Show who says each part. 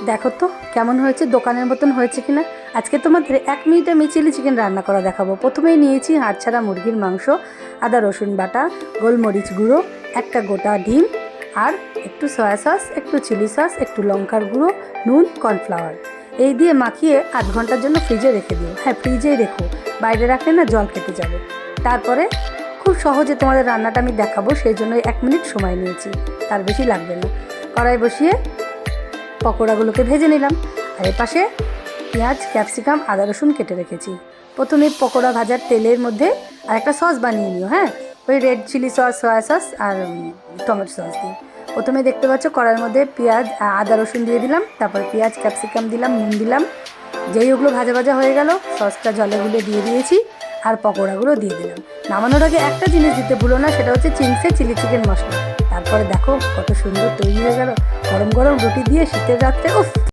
Speaker 1: দেখো তো কেমন হয়েছে, দোকানের মতন হয়েছে কিনা। আজকে তোমাদের 1 মিনিটে আমি চিলি চিকেন রান্না করা দেখাবো। প্রথমেই নিয়েছি হাড়ছাড়া মুরগির মাংস, আদা রসুন বাটা, গোলমরিচ গুঁড়ো, একটা গোটা ডিম, আর একটু সয়া সস, একটু চিলি সস, একটু লঙ্কার গুঁড়ো, নুন, কর্নফ্লাওয়ার। এই দিয়ে মাখিয়ে 8 ঘন্টার জন্য ফ্রিজে রেখে দিও। হ্যাঁ, ফ্রিজেই রেখো, বাইরে রাখলে না জল কেটে যাবে। তারপরে খুব সহজে তোমাদের রান্নাটা আমি দেখাবো, সেই জন্য 1 মিনিট সময় নিয়েছি, তার বেশি লাগবে না। কড়াই বসিয়ে পকোড়াগুলোকে ভেজে নিলাম, আর এর পাশে পেঁয়াজ, ক্যাপসিকাম, আদা রসুন কেটে রেখেছি। প্রথমে পকোড়া ভাজার তেলের মধ্যে আর একটা সস বানিয়ে নিও। হ্যাঁ, ওই red chilli sauce, soya sauce আর টমেটো সস দিয়ে। প্রথমে দেখতে পাচ্ছ কড়াইয়ের মধ্যে পেঁয়াজ, আদা রসুন দিয়ে দিলাম, তারপর পেঁয়াজ ক্যাপসিকাম দিলাম, নুন দিলাম। যেই ওগুলো ভাজা ভাজা হয়ে গেল, সসটা জলে গুলে দিয়ে দিয়েছি, আর পকোড়াগুলো দিয়ে দিলাম। নামানোর আগে একটা জিনিস দিতে ভুলো না, সেটা হচ্ছে চিংসের চিলি চিকেন মশলা। তারপরে দেখো কত সুন্দর তৈরি হয়ে গেল, গরম গরম রুটি দিয়ে শীতের রাত্রে। উফ!